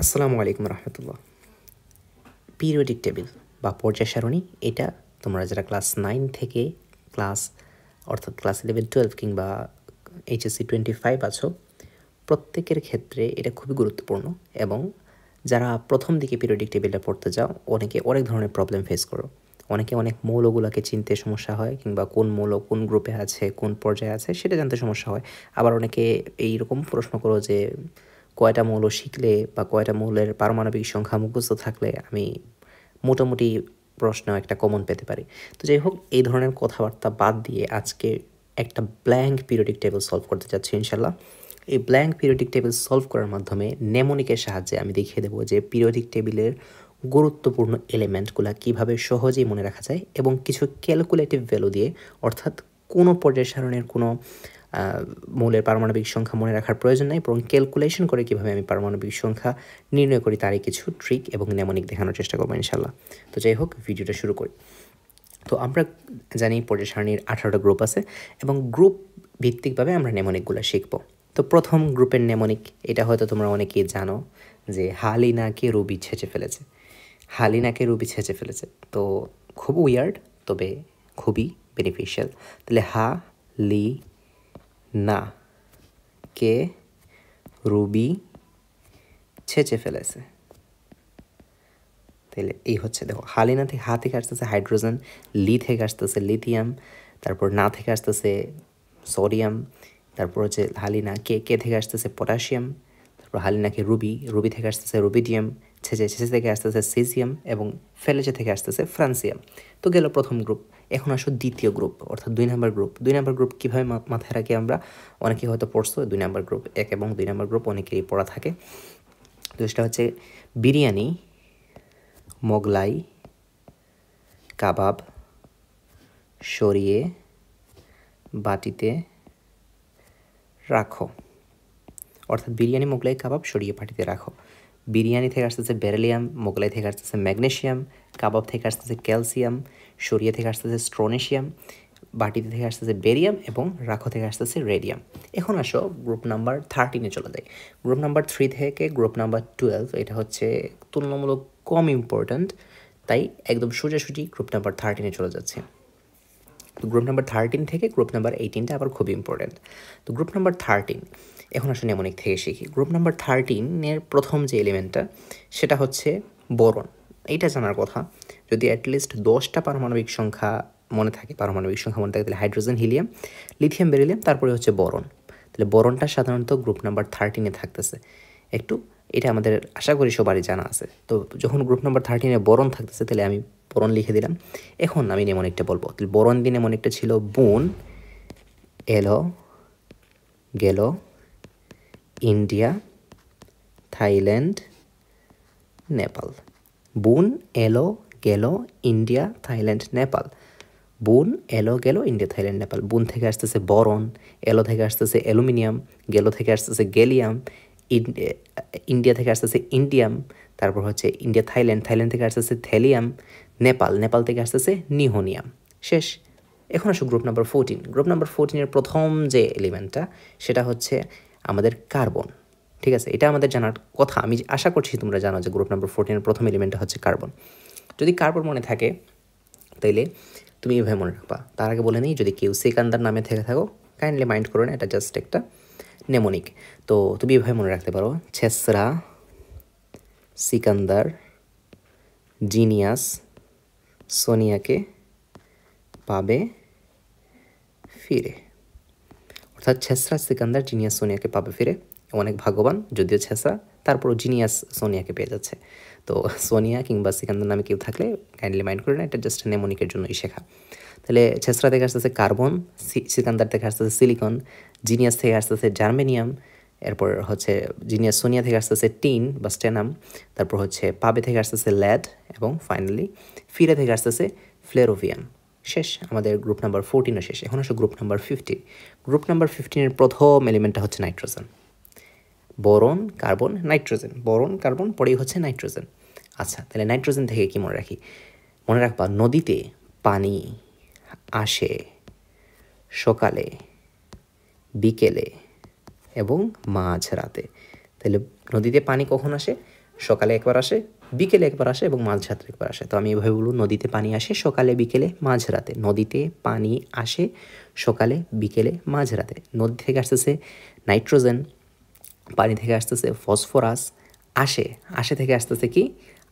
আসসালামু আলাইকুম রহমতুল্লাহ। Periodic table বা পর্যায় সারণী, এটা তোমরা যারা ক্লাস 9 থেকে ক্লাস অর্থাৎ ক্লাস 11-12 কিংবা এইচএসসি 25 আছো, প্রত্যেকের ক্ষেত্রে এটা খুবই গুরুত্বপূর্ণ। এবং যারা প্রথম দিকে পিরিয়ডিক টেবিলটা পড়তে যাও, অনেকে অনেক ধরনের প্রবলেম ফেস করো। অনেকে অনেক মৌলগুলোকে চিনতে সমস্যা হয়, কিংবা কোন মৌল কোন গ্রুপে আছে, কোন পর্যায়ে আছে সেটা জানতে সমস্যা হয়। আবার অনেকে এইরকম প্রশ্ন করো যে কয়টা মৌল শিখলে বা কয়টা মৌলের পারমাণবিক সংখ্যা মুখস্থ থাকলে আমি মোটামুটি প্রশ্ন একটা কমন পেতে পারি। তো যাই হোক, এই ধরনের কথাবার্তা বাদ দিয়ে আজকে একটা ব্ল্যাঙ্ক পিরিয়ডিক টেবিল সলভ করতে চাচ্ছি ইনশাল্লাহ। এই ব্ল্যাঙ্ক পিরিয়ডিক টেবিল সলভ করার মাধ্যমে নেমোনিকের সাহায্যে আমি দেখিয়ে দেবো যে পিরিয়ডিক টেবিলের গুরুত্বপূর্ণ এলিমেন্টগুলো কীভাবে সহজেই মনে রাখা যায়, এবং কিছু ক্যালকুলেটিভ ভ্যালু দিয়ে, অর্থাৎ কোনো পর্যায় সারণীর কোনো মৌলের পারমাণবিক সংখ্যা মনে রাখার প্রয়োজন নাই, বরং ক্যালকুলেশন করে কীভাবে আমি পারমাণবিক সংখ্যা নির্ণয় করি তারই কিছু ট্রিক এবং নেমোনিক দেখানোর চেষ্টা করবো ইনশাল্লাহ। তো যাই হোক, ভিডিওটা শুরু করি। তো আমরা জানি পর্যায় সারণীর 18টা গ্রুপ আছে, এবং গ্রুপ ভিত্তিকভাবে আমরা নেমোনিকগুলো শিখব। তো প্রথম গ্রুপের নেমোনিক, এটা হয়তো তোমরা অনেকেই জানো যে হালিনাকে রুবি ছেঁচে ফেলেছে। হালিনাকে রুবি ছেঁচে ফেলেছে, তো খুব উইয়ার্ড তবে খুবই বেনিফিশিয়াল। তাহলে হা লি না কে রুবি ছেঁচে ফেলেছে। তাহলে এই হচ্ছে, দেখো হালিনা থেকে হা থেকে আসতেছে হাইড্রোজেন, লি থেকে আসতেছে লিথিয়াম, তারপর না থেকে আসতেছে সোডিয়াম, তারপর হচ্ছে হালিনা কে থেকে আসতেছে পটাশিয়াম, তারপর হালিনাকে রুবি থেকে আসতেছে রুবিডিয়াম, ছেঁচে থেকে আসতেছে সিজিয়াম, এবং ফেলেছে থেকে আসতেছে ফ্রান্সিয়াম। তো গেল প্রথম গ্রুপ। এখন আসো দ্বিতীয় গ্রুপ, অর্থাৎ 2 নম্বর গ্রুপ। 2 নম্বর গ্রুপ কীভাবে মাথায় রাখি আমরা? অনেকে হয়তো পড়ছো 2 নম্বর গ্রুপ, 1 এবং 2 নম্বর গ্রুপ অনেকেরই পড়া থাকে। তো সেটা হচ্ছে বিরিয়ানি, মোগলাই, কাবাব সরিয়ে বাটিতে রাখো। অর্থাৎ বিরিয়ানি, মোগলাই, কাবাব সরিয়ে বাটিতে রাখো। বিরিয়ানি থেকে আসতেছে বেরিলিয়াম, মোগলাই থেকে আসতেছে ম্যাগনেশিয়াম, কাবাব থেকে আসতেছে ক্যালসিয়াম, সরিয়ে থেকে আসতেছে স্ট্রোনেশিয়াম, বাটিতে থেকে আসতেছে বেরিয়াম, এবং রাখো থেকে আসতেছে রেডিয়াম। এখন আসো গ্রুপ নাম্বার 13-এ চলে যায়। গ্রুপ নাম্বার 3 থেকে গ্রুপ নাম্বার 12, এটা হচ্ছে তুলনামূলক কম ইম্পর্ট্যান্ট, তাই একদম সোজাসুজি গ্রুপ নাম্বার 13-এ চলে যাচ্ছে। তো গ্রুপ নাম্বার 13 থেকে গ্রুপ নাম্বার 18টা আবার খুবই ইম্পর্ট্যান্ট। তো গ্রুপ নাম্বার 13, এখন আসলে নেমোনিক থেকে শিখি। গ্রুপ নাম্বার 13-এর প্রথম যে এলিমেন্টটা সেটা হচ্ছে বোরন। এইটা জানার কথা, যদি অ্যাটলিস্ট 10টা পারমাণবিক সংখ্যা মনে থাকে, তাহলে হাইড্রোজেন, হিলিয়াম, লিথিয়াম, বেরিলিয়াম, তারপরে হচ্ছে বোরন। তাহলে বোরনটা সাধারণত গ্রুপ নাম্বার 13-এ থাকতেছে। একটু এটা আমাদের আশা করি সবারই জানা আছে। তো যখন গ্রুপ নাম্বার 13-এ বোরন থাকতেছে, তাহলে আমি বোরন লিখে দিলাম। এখন আমি নেমোনিকটা বলবো। তাহলে বোরন দিয়ে নেমোনিকটা ছিল বুন এলো গেল ইন্ডিয়া, থাইল্যান্ড, নেপাল। বুন এলো গেল ইন্ডিয়া, থাইল্যান্ড, নেপাল। বুন এলো গেল ইন্ডিয়া, থাইল্যান্ড, নেপাল। বুন থেকে আসতেছে বরন, এলো থেকে আসতেছে অ্যালুমিনিয়াম, গেল থেকে আসতেছে গ্যালিয়াম, ইন্ডিয়া থেকে আসতেছে ইন্ডিয়াম, তারপর হচ্ছে ইন্ডিয়া, থাইল্যান্ড থেকে আসতেছে থ্যালিয়াম, নেপাল থেকে আসতেছে নিহোনিয়াম। শেষ। এখন আসো গ্রুপ নাম্বার 14। গ্রুপ নাম্বার 14-এর প্রথম যে এলিমেন্টটা সেটা হচ্ছে আমাদের কার্বন। ঠিক আছে, এটা আমাদের জানার কথা। আমি আশা করছি তোমরা জানো যে গ্রুপ নাম্বার 14-এর প্রথম এলিমেন্টটা হচ্ছে কার্বন। যদি কার্বন মনে থাকে তাইলে তুমি এইভাবে মনে রাখবা। তার আগে বলে নিই, যদি কেউ সিকান্দার নামে থেকে থাকো কাইন্ডলি মাইন্ড করো না, এটা জাস্ট একটা নেমোনিক। তো তুমি এইভাবে মনে রাখতে পারো, ছেসরা, সিকান্দার, জিনিয়াস, সোনিয়াকে পাবে ফিরে। অর্থাৎ ছেসরা, সিকান্দার, জিনিয়াস, সোনিয়াকে পাবে ফিরে। অনেক ভাগ্যবান, যদিও ছেসরা, তারপরও জিনিয়াস সোনিয়াকে পেয়ে যাচ্ছে। তো সোনিয়া কিংবা সিকান্দার নামে কেউ থাকলে কাইন্ডলি মাইন্ড করে না, এটা জাস্ট নেমোনিকের জন্যই শেখা। তাহলে ছেসরা থেকে আসতেছে কার্বন, সিকান্দার থেকে আসতেছে সিলিকন, জিনিয়াস থেকে আসতেছে জার্মেনিয়াম, এরপর হচ্ছে জিনিয়াস সোনিয়া থেকে আসতেছে টিন বা স্টেনাম, তারপর হচ্ছে পাবে থেকে আসতেছে ল্যাড, এবং ফাইনালি ফিরে থেকে আসতেছে ফ্লেরোভিয়াম। শেষ, আমাদের গ্রুপ নাম্বার 14ও শেষ। এখন আসো গ্রুপ নাম্বার 15। গ্রুপ নাম্বার 15-এর প্রথম এলিমেন্টটা হচ্ছে nitrogen. Boron, carbon, nitrogen, boron, carbon, পরেই হচ্ছে নাইট্রোজেন। আচ্ছা, তাহলে নাইট্রোজেন থেকে কি মনে রাখি? মনে রাখবা, নদীতে পানি আসে সকালে, বিকেলে এবং মাঝরাতে। তাহলে নদীতে পানি কখন আসে? সকালে একবার আসে, বিকেলে একবার আসে এবং মাঝরাতে একবার আসে। তো আমি এভাবে বলব, নদীতে পানি আসে সকালে, বিকেলে, মাঝরাতে। নদীতে পানি আসে সকালে, বিকেলে, মাঝরাতে। নদী থেকে আসতেছে নাইট্রোজেন, পানি থেকে আসতেছে ফসফরাস, আসে থেকে আসতেছে কি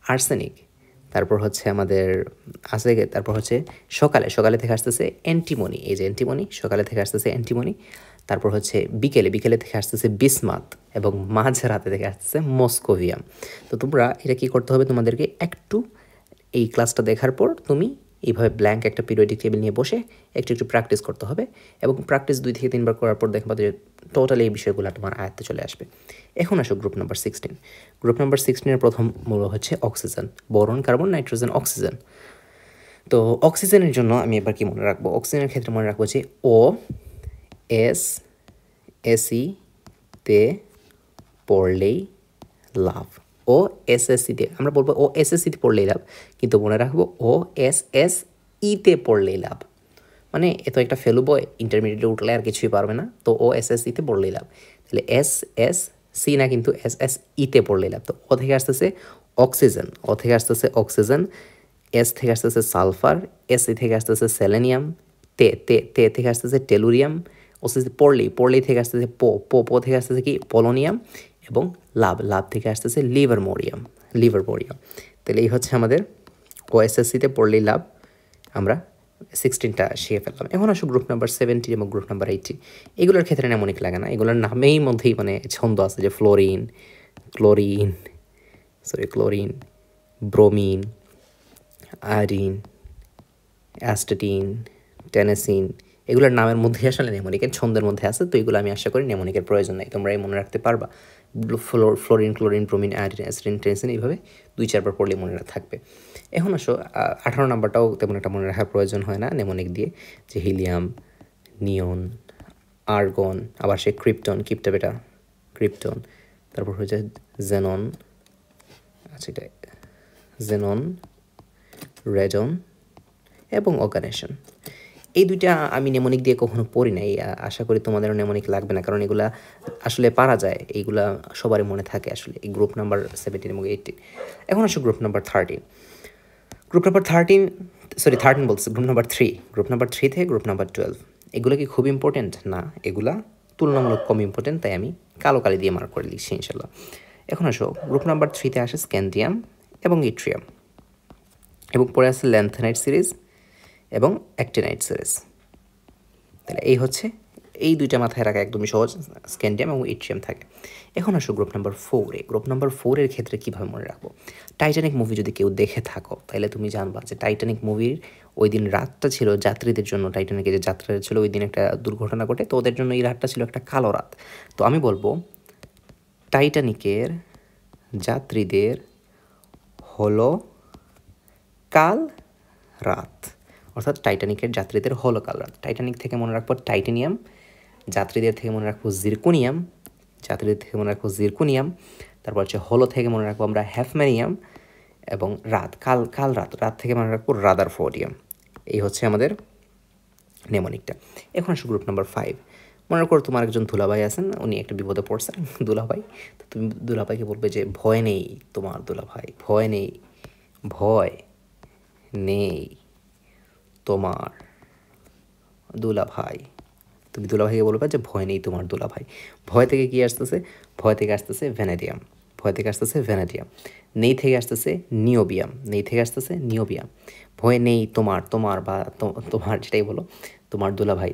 আর্সেনিক। তারপর হচ্ছে আমাদের আসে, তারপর হচ্ছে সকালে থেকে আসতেছে অ্যান্টিমনি, এই যে অ্যান্টিমনি, সকালে থেকে আসতেছে অ্যান্টিমনি। তারপর হচ্ছে বিকেলে থেকে আসতেছে বিসমাথ এবং মাঝরাতে থেকে আসতেছে মস্কোভিয়াম। তো তোমরা এটা কী করতে হবে, তোমাদেরকে একটু এই ক্লাসটা দেখার পর তুমি এইভাবে ব্ল্যাঙ্ক একটা পিরিয়ডিক টেবিল নিয়ে বসে একটু একটু প্র্যাকটিস করতে হবে এবং প্র্যাকটিস 2 থেকে 3 বার করার পর দেখবা যে টোটালি এই বিষয়গুলো তোমার আয়ত্তে চলে আসবে। এখন আসো গ্রুপ নাম্বার 16। গ্রুপ নাম্বার 16-এর প্রথম মূল হচ্ছে oxygen, boron, carbon, nitrogen, oxygen. তো অক্সিজেনের জন্য আমি এবার কি মনে রাখবো, অক্সিজেনের ক্ষেত্রে মনে রাখবো যে ও এস এসি তে পড়লেই লাভ। ও এস এস সিতে আমরা বলবো ও এস এস সিতে পড়লেই লাভ, কিন্তু মনে রাখবো ও এস এস ইতে পড়লেই লাভ। মানে এ তো একটা ফেলু বয়, ইন্টারমিডিয়েটে উঠলে আর কিছুই পারবে না। তো ও এস এস ইতে পড়লেই লাভ, তাহলে এস এস সি না, কিন্তু এস এস ইতে পড়লেই লাভ। তো ও থেকে আসতেছে অক্সিজেন, ও থেকে আসতেছে অক্সিজেন, এস থেকে আসতেছে সালফার, এস সি থেকে আসতেছে সেলেনিয়াম, তে থেকে আসতেছে টেলুরিয়াম, ওসিসি পড়লেই থেকে আসতেছে পো থেকে আসতেছে কি পোলোনিয়াম, এবং লাভ থেকে আসতেছে লিভারমোরিয়াম। তাহলে এই হচ্ছে আমাদের ওএসএসসিতে পড়লেই লাভ। আমরা 16টা শিখে ফেললাম। এখন আসো গ্রুপ নাম্বার 17 এবং গ্রুপ নাম্বার 18। এগুলোর ক্ষেত্রে নেমোনিক লাগে না, এগুলোর নামেই মধ্যেই মানে ছন্দ আছে, যে ক্লোরিন, ব্রোমিন, আয়োডিন, অ্যাস্টেটিন, টেনেসিন, এগুলোর নামের মধ্যে আসলে নেমোনিকের ছন্দের মধ্যে আছে। তো এগুলো আমি আশা করি নেমোনিকের প্রয়োজন নেই, তোমরা এই মনে রাখতে পারবা। ফ্লোরিন, ক্লোরিন, ব্রোমিন, আয়োডিন, অ্যাস্টেটিন, টেনেসিন, এইভাবে 2-4 বার পড়লে মনে থাকবে। এখন আসো 18 নাম্বারটাও তেমন একটা মনে রাখার প্রয়োজন হয় না নেমোনিক দিয়ে, যে হিলিয়াম, নিয়ন, আর্গন, আবার সে ক্রিপ্টন, তারপর হচ্ছে জেনন, আচ্ছা এটা জেনন, রেডন এবং অর্গানেশন। এই দুইটা আমি নেমোনিক দিয়ে কখনো পড়ি নাই, আশা করি তোমাদেরও নেমোনিক লাগবে না, কারণ এগুলা আসলে পারা যায়, এইগুলা সবারই মনে থাকে আসলে এই গ্রুপ নাম্বার 17 এবং 18। এখন আসো গ্রুপ নাম্বার 13। গ্রুপ নাম্বার 13 বলছি, গ্রুপ নাম্বার 3। গ্রুপ নাম্বার 3 থেকে গ্রুপ নাম্বার 12, এগুলো কি খুব ইম্পর্টেন্ট? না, এগুলা তুলনামূলক কম ইম্পর্টেন্ট, তাই আমি কালো কালি দিয়ে মার্ক করে লিখছি ইনশাল্লাহ। এখন আসো গ্রুপ নাম্বার 3-তে আসে স্ক্যান্ডিয়াম এবং ইট্রিয়াম, এবং পরে আছে ল্যান্থেনাইট সিরিজ এবং অ্যাক্টিনাইট সিরিজ। তাহলে এই হচ্ছে, এই দুইটা মাথায় রাখা একদমই সহজ, স্ক্যান্ডিয়াম এবং ইট্রিয়াম থাকে। এখন আসো গ্রুপ নাম্বার 4-এ। গ্রুপ নাম্বার 4-এর ক্ষেত্রে কীভাবে মনে রাখবো, টাইটানিক মুভি যদি কেউ দেখে থাকো তাহলে তুমি জানবা যে টাইটানিক মুভির ওই দিন রাতটা ছিল যাত্রীদের জন্য, টাইটানিকে যে যাত্রীরা ছিল ওই দিন একটা দুর্ঘটনা ঘটে, তো ওদের জন্য এই রাতটা ছিল একটা কালো রাত। তো আমি বলবো টাইটানিকের যাত্রীদের হলো কাল রাত, অর্থাৎ টাইটানিকের যাত্রীদের হলো কাল রাত। টাইটানিক থেকে মনে রাখবো টাইটানিয়াম, যাত্রীদের থেকে মনে রাখবো জিরকোনিয়াম, তারপর হচ্ছে হলো থেকে মনে রাখবো আমরা হ্যাফম্যানিয়াম, এবং রাত কাল রাত থেকে মনে রাখবো রাদারফোর্ডিয়াম। এই হচ্ছে আমাদের নেমোনিকটা। এখন আসো গ্রুপ নাম্বার 5। মনে করো তোমার একজন দুলাভাই আছেন, উনি একটা বিপদে পড়ছেন, দুলাভাই। তো তুমি দুলাভাইকে বলবে যে ভয় নেই তোমার দুলাভাই, ভয় নেই তোমার দুলাভাই। তুমি দুলাভাইকে বলবে যে ভয় নেই তোমার দুলাভাই। ভয় থেকে কি আসতেছে? ভয় থেকে আসতেছে ভ্যানাডিয়াম, নেই থেকে আসতেছে নিওবিয়াম। ভয় নেই তোমার বা তোমার যেটাই বলো, তোমার দুলাভাই,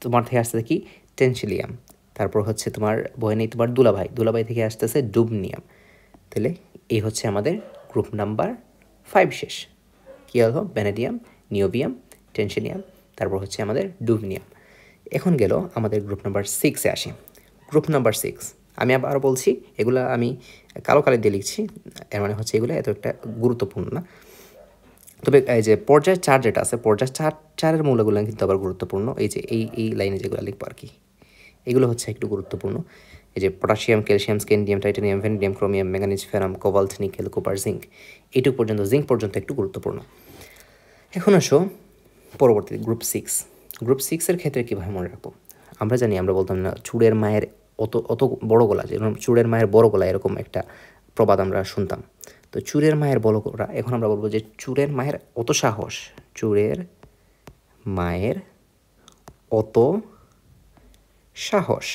তোমার থেকে আসতেছে কি টেনশিলিয়াম। তারপর হচ্ছে তোমার ভয় নেই তোমার দুলাভাই থেকে আসতেছে ডুবনিয়াম। তাহলে এই হচ্ছে আমাদের গ্রুপ নাম্বার 5 শেষ। কী হলো? ভ্যানাডিয়াম, নিওবিয়াম, টেনশিলিয়াম, তারপর হচ্ছে আমাদের ডুবনিয়াম। এখন গেল আমাদের গ্রুপ নাম্বার 6-এ আসি। গ্রুপ নাম্বার 6 আমি আবার বলছি, এগুলো আমি কালো কালি দিয়ে লিখছি, এর মানে হচ্ছে এগুলো এত একটা গুরুত্বপূর্ণ না। তবে এই যে পর্যায় 4 যেটা আছে, পর্যায় 4-4-এর মূলগুলো কিন্তু আবার গুরুত্বপূর্ণ। এই যে এই লাইনে যেগুলো লিখবো আর কি, এগুলো হচ্ছে একটু গুরুত্বপূর্ণ। এই যে potassium, calcium, scandium, titanium, vanadium, chromium, manganese, ফেরাম, cobalt, nickel, copper, zinc, এইটুকু পর্যন্ত, জিঙ্ক পর্যন্ত একটু গুরুত্বপূর্ণ। এখন আসো পরবর্তী গ্রুপ 6। গ্রুপ 6-এর ক্ষেত্রে কীভাবে মনে রাখবো? আমরা বলতাম না চুড়ের মায়ের অত বড় গলা, যেরকম চুড়ের মায়ের বড় গলা, এরকম একটা প্রবাদ আমরা শুনতাম। তো চুরের মায়ের বলকরা, এখন আমরা বলবো যে চুরের মায়ের অত সাহস, চুরের মায়ের অত সাহস।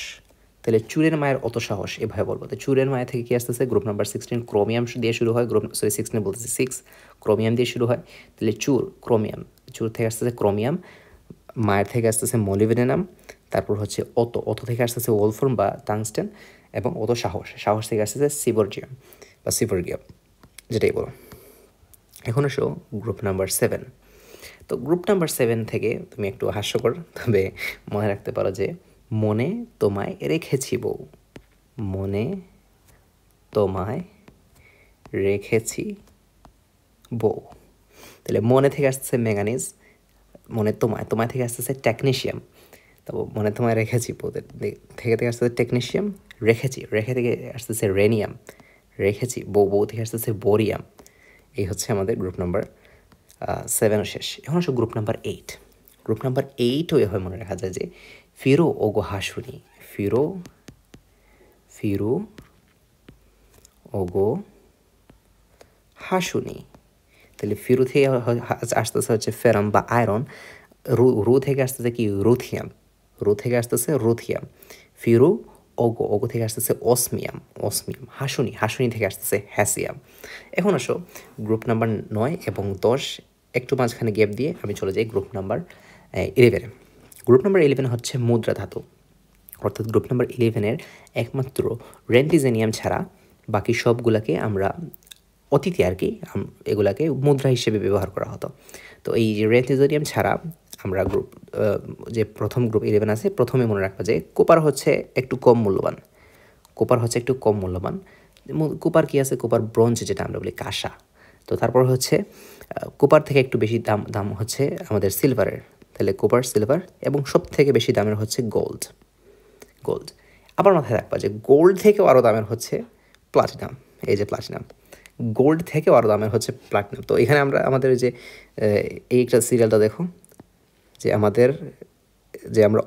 তাহলে চুরের মায়ের অত সাহস এভাবে বলবো। তো চুরের মায়ের থেকে কি আসতেছে, গ্রুপ নাম্বার 16 ক্রোমিয়াম দিয়ে শুরু হয়, 16 বলতেছি 6 ক্রোমিয়াম দিয়ে শুরু হয়। তাহলে চুর ক্রোমিয়াম, চুর থেকে আসতেছে ক্রোমিয়াম, মায়ের থেকে আসতেছে মলিবডেনাম, তারপর হচ্ছে অত থেকে আসতেছে ওলফর্ম বা টাংস্টেন, এবং অত সাহস, সাহস থেকে আসতেছে সিবর্জিয়াম বা সিবর্গিয়াম, যেটাই বলো। এখন আসো গ্রুপ নাম্বার 7। তো গ্রুপ নাম্বার 7 থেকে তুমি একটু হাস্যকর, তবে মনে রাখতে পারো যে মনে তোমায় রেখেছি বউ, মনে তোমায় রেখেছি বউ। তাহলে মনে থেকে আসতেছে ম্যাঙ্গানিজ, মনে তোমায় থেকে আসতেছে টেকনিশিয়াম, তো মনে তোমায় রেখেছি বউ থেকে আসতেছে টেকনিশিয়াম, রেখে থেকে আসতেছে রেনিয়াম, রেখেছি বউ থেকে আসতেছে বোরিয়াম। এই হচ্ছে আমাদের গ্রুপ নাম্বার 7 শেষ। এখন আসো গ্রুপ নাম্বার 8। গ্রুপ নাম্বার 8ও এভাবে মনে রাখা যায় যে ফিরো ওগো হাসুনি, ফিরো ওগো হাসুনি। তাহলে ফিরু থেকে আসতেছে হচ্ছে ফেরাম বা আয়রন, রু থেকে আসতেছে কি রুথিয়াম, রু থেকে আসতেছে রুথিয়াম, ফিরু ওগো থেকে আসতেছে অসমিয়াম, হাসুনি থেকে আসতেছে হ্যাসিয়াম। এখন আসো গ্রুপ নাম্বার 9 এবং 10, একটু মাঝখানে গ্যাপ দিয়ে আমি চলে যাই গ্রুপ নাম্বার 11। গ্রুপ নাম্বার 11 হচ্ছে মুদ্রা ধাতু, অর্থাৎ গ্রুপ নাম্বার 11-এর একমাত্র রেন্টিজেনিয়াম ছাড়া বাকি সবগুলাকে আমরা অতীতে আর কি এগুলাকে মুদ্রা হিসেবে ব্যবহার করা হতো। তো এই যে রেন্টিজেনিয়াম ছাড়া আমরা যে প্রথম গ্রুপ 11 আছে, প্রথমে মনে রাখবা যে কোপার হচ্ছে একটু কম মূল্যবান, কোপার কি আছে, কোপার ব্রোঞ্জ যেটা আমরা বলি কাঁসা। তো তারপর হচ্ছে কোপার থেকে একটু বেশি দাম হচ্ছে আমাদের সিলভারের, তাহলে কোপার, সিলভার, এবং সব থেকে বেশি দামের হচ্ছে গোল্ড। আবার মাথায় রাখবা যে গোল্ড থেকেও আরও দামের হচ্ছে প্লাটিনাম, এই যে প্লাটিনাম, গোল্ড থেকেও আরও দামের হচ্ছে প্লাটিনাম। তো এখানে আমরা আমাদের যে এইটা সিরিয়ালটা দেখো, যে আমাদের যে আমরা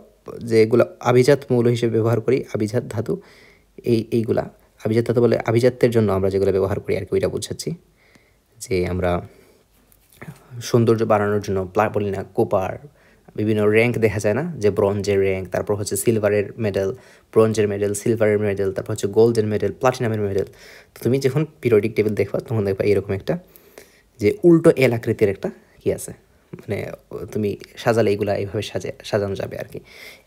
যেগুলো আভিজাত মৌল হিসেবে ব্যবহার করি, আভিজাত ধাতু, এইগুলা আভিজাত ধাতু বলে আভিজাত্যের জন্য আমরা যেগুলো ব্যবহার করি আর কি, ওইটা বুঝাচ্ছি। যে আমরা সৌন্দর্য বাড়ানোর জন্য বলি না কোপার, বিভিন্ন র্যাঙ্ক দেখা যায় না, যে ব্রঞ্জের র্যাঙ্ক, তারপর হচ্ছে সিলভারের মেডেল, ব্রঞ্জের মেডেল, সিলভারের মেডেল, তারপর হচ্ছে গোল্ডের মেডেল, প্লাটিনামের মেডেল। তো তুমি যখন পিরিয়ডিক টেবিল দেখবা তখন দেখবা এরকম একটা যে উল্টো এল আকৃতির একটা কি আছে, মানে তুমি সাজালে এইগুলা এইভাবে সাজানো যাবে আর কি।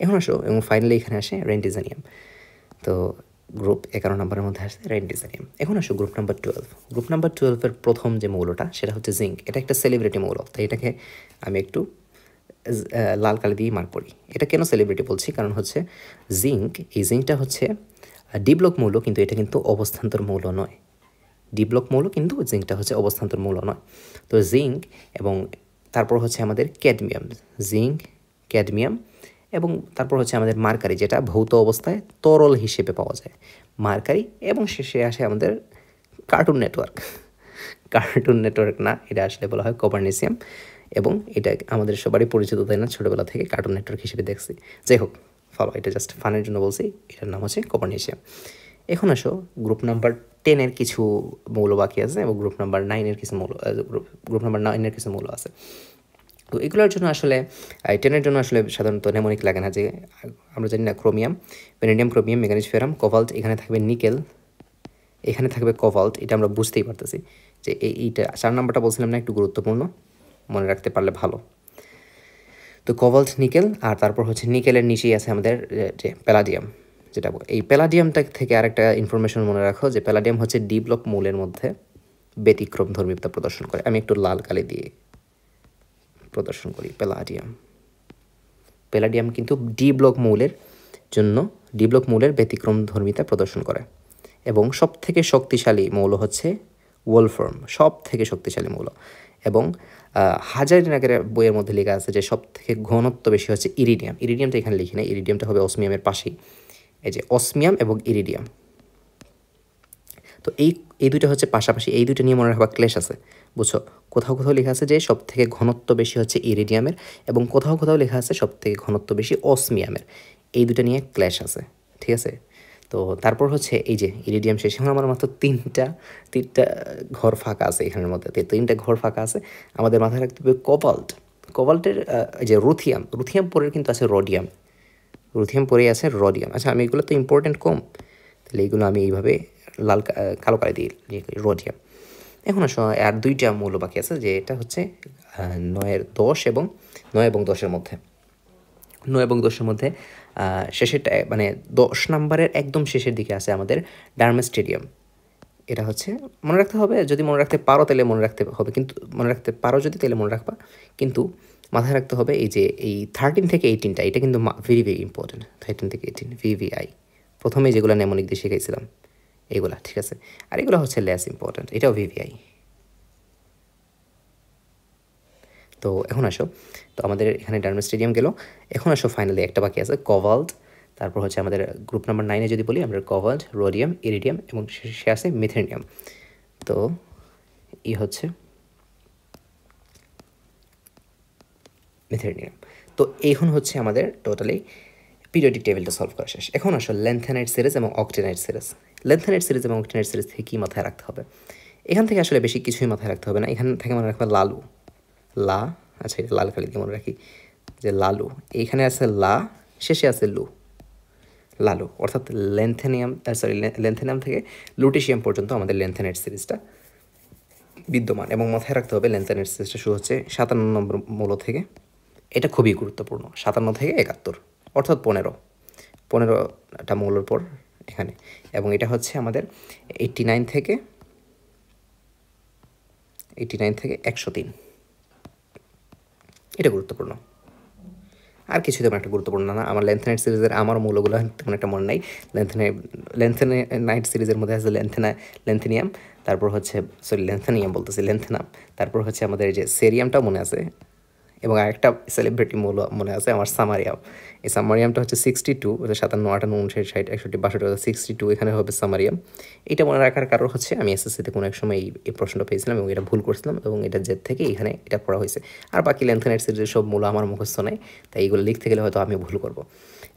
এখন আসো, এবং ফাইনালি এখানে আসে রেন্টিজেনিয়াম। তো গ্রুপ 11 নম্বরের মধ্যে আসে রেন্টিজেনিয়াম। এখন আসো গ্রুপ নাম্বার 12। গ্রুপ নাম্বার 12-এর প্রথম যে মৌলটা সেটা হচ্ছে জিঙ্ক। এটা একটা সেলিব্রিটি মৌল, তাই এটাকে আমি একটু লাল কালি দিয়ে মার্ক করি। এটা কেন সেলিব্রিটি বলছি, কারণ হচ্ছে এই জিঙ্কটা হচ্ছে ডিব্লক মৌল, কিন্তু এটা কিন্তু অবস্থান্তর মৌল নয়। ডিব্লক মৌল, কিন্তু জিঙ্কটা হচ্ছে অবস্থান্তর মৌল নয়। তো জিঙ্ক এবং তারপর হচ্ছে আমাদের ক্যাডমিয়াম, এবং তারপর হচ্ছে আমাদের মার্কারি, যেটা ভৌত অবস্থায় তরল হিসেবে পাওয়া যায়, মার্কারি। এবং শেষে আসে আমাদের কার্টুন নেটওয়ার্ক না, এটা আসলে বলা হয় কপারনিসিয়াম, এবং এটা আমাদের সবারই পরিচিত, তাই না? ছোটোবেলা থেকে কার্টুন নেটওয়ার্ক হিসেবে দেখছি। যাই হোক, এটা জাস্ট ফানের জন্য বলছি, এটার নাম হচ্ছে কপারনিসিয়াম। এখন আসো গ্রুপ নাম্বার 10-এর কিছু মৌল বাকি আছে, এবং গ্রুপ নাম্বার 9-এর কিছু মৌল, গ্রুপ নাম্বার 9-এর কিছু মৌল আছে। তো এগুলোর জন্য আসলে 10-এর জন্য আসলে সাধারণত নেমোনিক লাগে না, যে আমরা জানি না chromium, vanadium, chromium, manganese, ফেরাম, cobalt, এখানে থাকবে নিকেল, এখানে থাকবে কোবাল্ট, এটা আমরা বুঝতেই পারতেছি যে এইটা 4 নাম্বারটা বলছিলাম না, একটু গুরুত্বপূর্ণ, মনে রাখতে পারলে ভালো। তো কোবাল্ট, নিকেল, আর তারপর হচ্ছে নিকেলের নিচেই আছে আমাদের যে প্যালাডিয়াম, যেটা এই প্যালাডিয়ামটা থেকে আরেকটা ইনফরমেশন মনে রাখো, যে প্যালাডিয়াম হচ্ছে ডি ব্লক মৌলের মধ্যে ব্যতিক্রম ধর্মিতা প্রদর্শন করে। আমি একটু লাল কালি দিয়ে প্রদর্শন করি। প্যালাডিয়াম কিন্তু ডি ব্লক মৌলের ব্যতিক্রম ধর্মিতা প্রদর্শন করে। এবং সব থেকে শক্তিশালী মৌল হচ্ছে ওলফর্ম, সব থেকে শক্তিশালী মৌল। এবং হাজারিনাগের বইয়ের মধ্যে লেখা আছে যে সব থেকে ঘনত্ব বেশি হচ্ছে ইরিডিয়াম। ইরিডিয়ামটা এখানে লিখি না, ইরিডিয়ামটা হবে অসমিয়ামের পাশেই, এই যে অসমিয়াম এবং ইরিডিয়াম। তো এই দুইটা হচ্ছে পাশাপাশি, এই দুইটা নিয়ে মনে রাখবা ক্লেশ আছে, বুঝছো? কোথাও লেখা আছে যে সব থেকে ঘনত্ব বেশি হচ্ছে ইরিডিয়ামের, এবং কোথাও লেখা আছে সব থেকে ঘনত্ব বেশি অসমিয়ামের। এই দুটো নিয়ে ক্ল্যাশ আছে, ঠিক আছে? তো তো তারপর হচ্ছে এই যে ইরিডিয়াম শেষ, এখন আমার মাত্র তিনটা ঘর ফাঁকা আছে এখানের মধ্যে, তিনটা ঘর ফাঁকা আছে। আমাদের মাথায় রাখতে হবে কোবাল্ট, কোবাল্টের এই যে রুথিয়াম পরের কিন্তু আছে রোডিয়াম, রুথিয়াম পরে আছে রোডিয়াম। আচ্ছা আমি এগুলো তো ইম্পর্টেন্ট কম, তাহলে এইগুলো আমি এইভাবে কালো কালি দিয়ে রোডিয়াম। এখন আসো আর দুইটা মৌল বাকি আছে, যে এটা হচ্ছে 9 এবং 10-এর মধ্যে, 9 এবং 10-এর মধ্যে শেষেরটা মানে 10 নম্বরের একদম শেষের দিকে আছে আমাদের ডার্মেস্টেরিয়াম। এটা হচ্ছে মনে রাখতে হবে, যদি মনে রাখতে পারো তাহলে মনে রাখতে হবে, কিন্তু মনে রাখতে পারো যদি তাহলে মনে রাখবা, কিন্তু মাথায় রাখতে হবে এই যে এই 13 থেকে 18টা, এটা কিন্তু ভেরি ভেরি ইম্পর্টেন্ট। 13 থেকে 18 ভিভিআই, প্রথমে যেগুলো নেমোনিক দিয়ে শিখাইছিলাম এগুলা, ঠিক আছে। আর এগুলো হচ্ছে লেস ইম্পর্টেন্ট, এটাও ভিভিআই। তো এখন আসো, তো আমাদের এখানে ডার্মেস্টেরিয়াম গেল। এখন আসো ফাইনালি একটা বাকি আছে কোবাল্ট, তারপর হচ্ছে আমাদের গ্রুপ নাম্বার 9-এ যদি বলি আমরা কোবাল্ট, রোডিয়াম, ইরিডিয়াম এবং শেষে আছে মিথেনিয়াম। তো হচ্ছে মিথেনিয়াম। তো এখন হচ্ছে আমাদের টোটালি পিরিয়ডিক টেবিলটা সলভ করা শেষ। এখন আসো ল্যান্থেনাইট সিরিজ এবং অক্টেনাইট সিরিজ। ল্যান্থেনাইট সিরিজ এবং অক্টেনাইট সিরিজ থেকে কী মাথায় রাখতে হবে? এখান থেকে আসলে বেশি কিছুই মাথায় রাখতে হবে না, এখান থেকে মনে রাখবে লালু, আচ্ছা এটা লাল কালি দিয়ে মনে রাখি যে লালু, এইখানে আছে লা, শেষে আছে লু, লালু, অর্থাৎ ল্যান্থেনিয়াম থেকে লুটেশিয়াম পর্যন্ত আমাদের ল্যান্থেনাইট সিরিজটা বিদ্যমান। এবং মাথায় রাখতে হবে ল্যান্থেনাইট সিরিজটা শুরু হচ্ছে 57 নম্বর মৌল থেকে, এটা খুবই গুরুত্বপূর্ণ, 57 থেকে 71, অর্থাৎ 15টা মৌলের পর এখানে। এবং এটা হচ্ছে আমাদের 89 থেকে 103, এটা গুরুত্বপূর্ণ। আর কিছু তেমন একটা গুরুত্বপূর্ণ না। আমার ল্যান্থেনাইট সিরিজের আমার মৌলগুলো তেমন একটা মনে নাই। ল্যান্থেনাইট সিরিজের মধ্যে আছে ল্যান্থেনিয়াম, তারপর হচ্ছে ল্যান্থেনিয়াম বলতেছি, ল্যান্থেনাম, তারপর হচ্ছে আমাদের এই যে সেরিয়ামটা মনে আছে, এবং আরেকটা সেলিব্রিটি মৌল মনে আছে আমার সামারিয়াম। এই সামারিয়ামটা হচ্ছে 62, 57, 58, 59, 60, 61, 62, 62, এখানে হবে সামারিয়াম। এটা মনে রাখার কারণ হচ্ছে আমি এসএসসিতে কোনো এক সময় এই প্রশ্নটা পেয়েছিলাম এবং এটা ভুল করছিলাম, এবং এটা জেদ থেকে এখানে এটা পড়া হয়েছে। আর বাকি ল্যান্থেনাইট সিরিজের সব মূল আমার মুখস্থ নেই, তাই এইগুলো লিখতে গেলে হয়তো আমি ভুল করবো।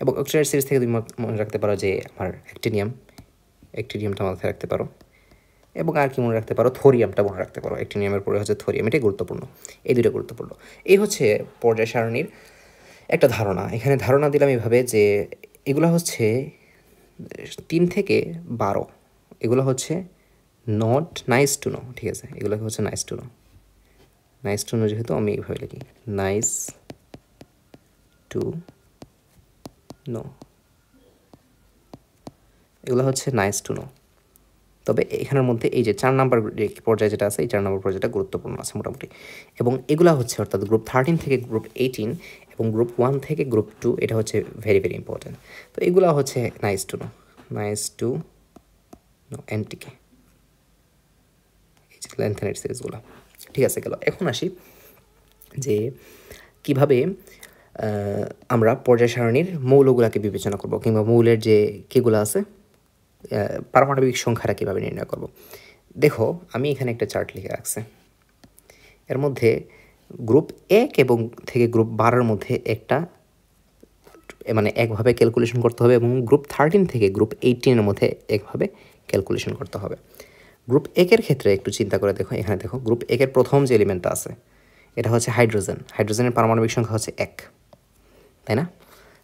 এবং অক্টেনাইট সিরিজ থেকে তুমি মনে রাখতে পারো যে আমার অ্যাক্টিনিয়ামটা মাথায় রাখতে পারো, এবং আর কি মনে রাখতে পারো, থোরিয়ামটা মনে রাখতে পারো, অ্যাক্টিনিয়ামের পরে হচ্ছে থোরিয়াম, এটাই গুরুত্বপূর্ণ, এই দুটো গুরুত্বপূর্ণ। এই হচ্ছে পর্যায় সারণীর একটা ধারণা। এখানে ধারণা দিলাম এইভাবে যে এগুলো হচ্ছে 3 থেকে 12, এগুলো হচ্ছে নট নাইস টু নো, ঠিক আছে, এগুলোকে হচ্ছে নাইস টু নো, যেহেতু আমি এইভাবে লিখি নাইস টু নো, এগুলো হচ্ছে নাইস টু নো। তবে এখানের মধ্যে এই যে 4 নাম্বার পর্যায়ে যেটা আছে, এই 4 নাম্বার পর্যায়টা গুরুত্বপূর্ণ আছে মোটামুটি। এবং এগুলো হচ্ছে অর্থাৎ গ্রুপ 13 থেকে গ্রুপ 18 এবং গ্রুপ 1 থেকে গ্রুপ 2, এটা হচ্ছে ভেরি ভেরি ইম্পর্টেন্ট। তো এগুলো হচ্ছে নাইস টু নো এনটিকে, এই যে ল্যান্থেনাইট সিরিজগুলো, ঠিক আছে গেল। এখন আসি যে কিভাবে আমরা পর্যায় সারণীর মৌলগুলোকে বিবেচনা করব, কিংবা মৌলের যে কীগুলো আছে পারমাণবিক সংখ্যাটা কীভাবে নির্ণয় করব। দেখো আমি এখানে একটা চার্ট লিখে রাখছি, এর মধ্যে গ্রুপ 1 এবং থেকে গ্রুপ 12-এর মধ্যে একটা মানে একভাবে ক্যালকুলেশন করতে হবে, এবং গ্রুপ 13 থেকে গ্রুপ 18-এর মধ্যে একভাবে ক্যালকুলেশন করতে হবে। গ্রুপ 1-এর ক্ষেত্রে একটু চিন্তা করে দেখো, এখানে দেখো গ্রুপ 1-এর প্রথম যে এলিমেন্টটা আছে এটা হচ্ছে হাইড্রোজেনের পারমাণবিক সংখ্যা হচ্ছে 1, তাই না?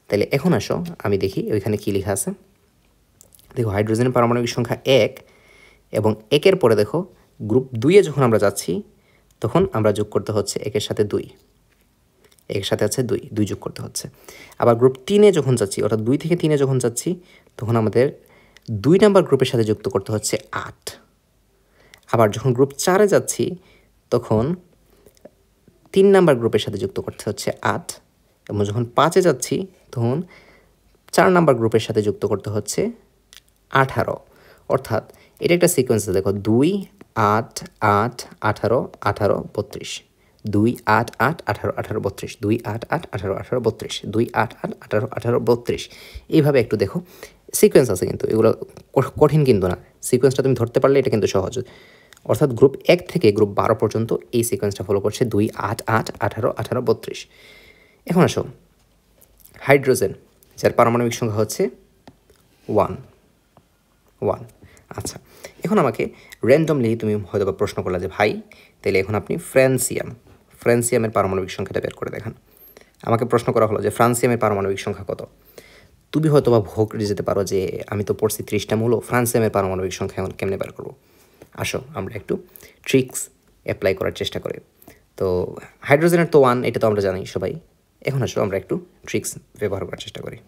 তাহলে এখন আসো আমি দেখি ওইখানে কী লেখা আছে। দেখো হাইড্রোজেনের পারমাণবিক সংখ্যা 1, এবং 1-এর পরে দেখো গ্রুপ 2-এ যখন আমরা যাচ্ছি তখন আমরা যোগ করতে হচ্ছে 1-এর সাথে 2, এর সাথে আছে 2 যোগ করতে হচ্ছে। আবার গ্রুপ 3-এ যখন যাচ্ছি, অর্থাৎ 2 থেকে 3-এ যখন যাচ্ছি তখন আমাদের 2 নাম্বার গ্রুপের সাথে যুক্ত করতে হচ্ছে 8। আবার যখন গ্রুপ 4-এ যাচ্ছি তখন 3 নাম্বার গ্রুপের সাথে যুক্ত করতে হচ্ছে 8, এবং যখন 5-এ যাচ্ছি তখন 4 নাম্বার গ্রুপের সাথে যুক্ত করতে হচ্ছে 18। অর্থাৎ এটা একটা সিকোয়েন্স, দেখো 2, 8, 8, 18, 18, 32, 2, 8, 8, 18, 18, 32, 2, 8, 8, 18, 18, 32, 2, 8, 8, 18, 18, 32, এইভাবে একটু দেখো সিকোয়েন্স আছে, কিন্তু এগুলো কঠিন কিন্তু না, সিকোয়েন্সটা তুমি ধরতে পারলে এটা কিন্তু সহজ। অর্থাৎ গ্রুপ 1 থেকে গ্রুপ 12 পর্যন্ত এই সিকোয়েন্সটা ফলো করছে 2, 8, 8, 18, 18, 32। এখন আসো হাইড্রোজেন, যার পারমাণবিক সংখ্যা হচ্ছে 1, 1। আচ্ছা, এখন আমাকে র্যান্ডমলি তুমি হয়তো বা প্রশ্ন করলে যে ভাই তাহলে এখন আপনি ফ্রান্সিয়ামের পারমাণবিক সংখ্যাটা বের করে দেখান। আমাকে প্রশ্ন করা হলো যে ফ্রান্সিয়ামের পারমাণবিক সংখ্যা কত। তুমি হয়তো বা ভোগ করে যেতে পারো যে আমি তো পড়ছি 30টা মূল, ফ্রান্সিয়ামের পারমাণবিক সংখ্যা এখন কেমনে বের করবো। আসো আমরা একটু ট্রিক্স অ্যাপ্লাই করার চেষ্টা করি। তো হাইড্রোজেনের তো 1, এটা তো আমরা জানি সবাই। এখন আসো আমরা একটু ট্রিক্স ব্যবহার করার চেষ্টা করি।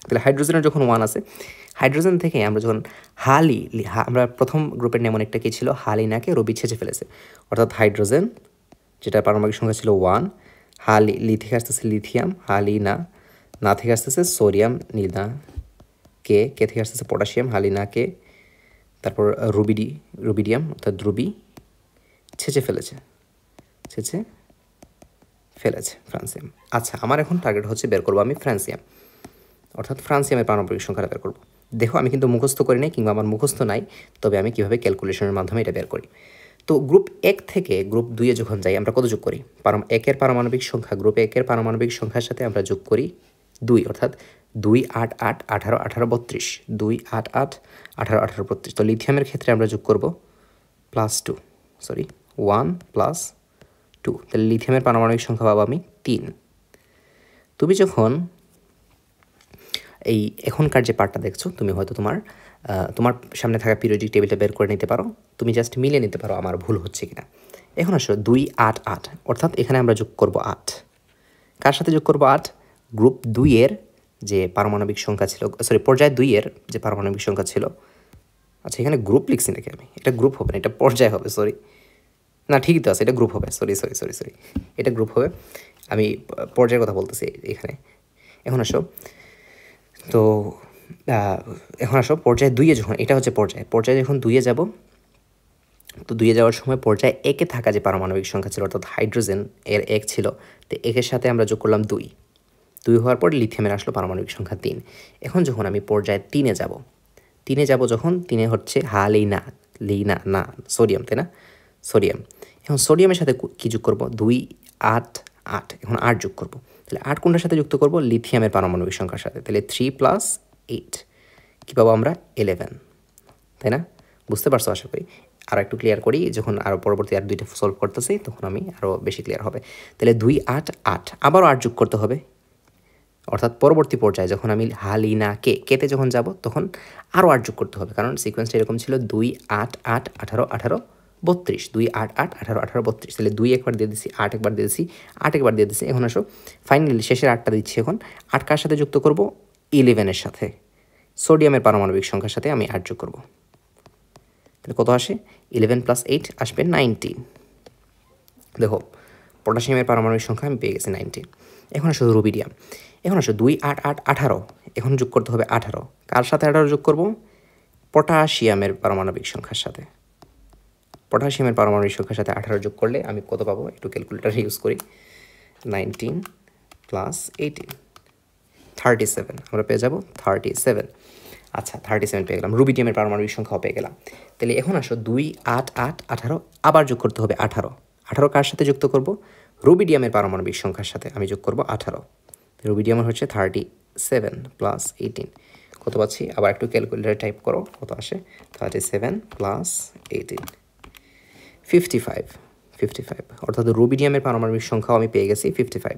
তাহলে হাইড্রোজেনের যখন 1 আছে, হাইড্রোজেন থেকে আমরা যখন আমরা প্রথম গ্রুপের নেমনিকটা কী ছিল, হালিনাকে রবি ছেঁচে ফেলেছে, অর্থাৎ হাইড্রোজেন যেটার পারমাণবিক সংখ্যা ছিল 1, লি থেকে আসতেছে লিথিয়াম, হালিনা, না থেকে আসতেছে সোডিয়াম, নিনা, কে থেকে আসতেছে পটাশিয়াম, হালিনা কে, তারপর রুবিডিয়াম অর্থাৎ রুবি ছেঁচে ফেলেছে ফ্রান্সিয়াম। আচ্ছা, আমার এখন টার্গেট হচ্ছে বের করবো আমি ফ্রান্সিয়াম, অর্থাৎ ফ্রান্সিয়ামের পারমাণবিক সংখ্যাটা বের করবো। দেখো আমি কিন্তু মুখস্থ করি নাই, কিংবা আমার মুখস্থ নাই, তবে আমি কীভাবে ক্যালকুলেশনের মাধ্যমে এটা বের করি। তো গ্রুপ 1 থেকে গ্রুপ 2-এ যখন যাই আমরা কত যোগ করি, 1-এর পারমাণবিক সংখ্যা, গ্রুপ 1-এর পারমাণবিক সংখ্যার সাথে আমরা যোগ করি 2, অর্থাৎ 2, 8, 8, 18, 18, 32, 2, 8, 8, 18, 18, 32। তো লিথিয়ামের ক্ষেত্রে আমরা যোগ করব +2, 1 + 2, তাহলে লিথিয়ামের পারমাণবিক সংখ্যা পাবো আমি 3। তুমি যখন এই এখনকার যে পার্টটা দেখছো, তুমি হয়তো তোমার সামনে থাকা পিরিয়ডিক টেবিলটা বের করে নিতে পারো, তুমি জাস্ট মিলিয়ে নিতে পারো আমার ভুল হচ্ছে কিনা। এখন আসো 2, 8, 8, অর্থাৎ এখানে আমরা যোগ করব 8। কার সাথে যোগ করব 8? গ্রুপ 2-এর যে পারমাণবিক সংখ্যা ছিল, পর্যায় 2-এর যে পারমাণবিক সংখ্যা ছিল। আচ্ছা, এখানে গ্রুপ লিখছি নাকি আমি? এটা গ্রুপ হবে না, এটা পর্যায় হবে, না ঠিকই তো আছে, এটা গ্রুপ হবে, সরি, এটা গ্রুপ হবে, আমি পর্যায়ের কথা বলতেছি এখানে। এখন আসো পর্যায় 2-এ যখন, এটা হচ্ছে পর্যায়ে যখন 2-এ যাব, তো 2-এ যাওয়ার সময় পর্যায়ে 1-এ থাকা যে পারমাণবিক সংখ্যা ছিল, অর্থাৎ হাইড্রোজেন এর 1 ছিল, তো 1-এর সাথে আমরা যোগ করলাম 2 হওয়ার পর লিথিয়ামের আসলো পারমাণবিক সংখ্যা 3। এখন যখন আমি পর্যায়ে 3-এ যাব যখন 3-এ হচ্ছে লিনা সোডিয়াম, তাই না, সোডিয়াম। এখন সোডিয়ামের সাথে কী যোগ করব? 2, 8, 8, এখন 8 যোগ করব। তাহলে 8 কোনটার সাথে যুক্ত করব? লিথিয়ামের পারমাণবিক সংখ্যার সাথে। তাহলে 3 + 8 কী পাবো আমরা? 11, তাই না? বুঝতে পারছো আশা করি। আর একটু ক্লিয়ার করি, যখন আরও পরবর্তী আর 2টা সলভ করতেছি তখন আমি আরও বেশি ক্লিয়ার হবে। তাহলে 2, 8, 8, আবারও 8 যোগ করতে হবে, অর্থাৎ পরবর্তী পর্যায়ে যখন আমি কেতে যখন যাব তখন আরও 8 যোগ করতে হবে, কারণ সিকোয়েন্সটা এরকম ছিল 2, 8, 8, 18, 18, 32, 2, 8, 8, 18, 18, 32। তাহলে 2 একবার দিয়ে দিচ্ছি, 8 একবার দিয়ে দিচ্ছি, 8 একবার দিয়ে দিচ্ছি। এখন আসো ফাইনালি শেষের 8টা দিচ্ছি। এখন 8 কার সাথে যুক্ত করব? 11-এর সাথে, সোডিয়ামের পারমাণবিক সংখ্যার সাথে আমি 8 যোগ করব। তাহলে কত আসে? 11 + 8 আসবে 19। দেখো পটাশিয়ামের পারমাণবিক সংখ্যা আমি পেয়ে গেছি 19। এখন আসো রুবিডিয়াম। এখন আসো 2, 8, 8, 18, এখন যোগ করতে হবে 18। কার সাথে 18 যোগ করব? পটাশিয়ামের পারমাণবিক সংখ্যার সাথে। পটাশিয়ামের পারমাণবিক সংখ্যার সাথে 18 যোগ করলে আমি কত পাবো? একটু ক্যালকুলেটর ইউজ করি। 19 + 18, 37, আমরা পেয়ে যাব 37। আচ্ছা, 37 পেয়ে গেলাম। রুবিডিয়ামের পারমাণবিক সংখ্যাও পেয়ে গেলাম। তাহলে এখন আসো 2, 8, 8, 18, আবার যোগ করতে হবে 18। 18 কার সাথে যুক্ত করব? রুবিডিয়ামের পারমাণবিক সংখ্যার সাথে আমি যোগ করব 18। রুবিডিয়ামের হচ্ছে 37 + 18, কত পাচ্ছি? আবার একটু ক্যালকুলেটর টাইপ করো, কত আসে? 37 + 18, 55, অর্থাৎ রুবিডিয়ামের পারমাণবিক সংখ্যাও আমি পেয়ে গেছি 55।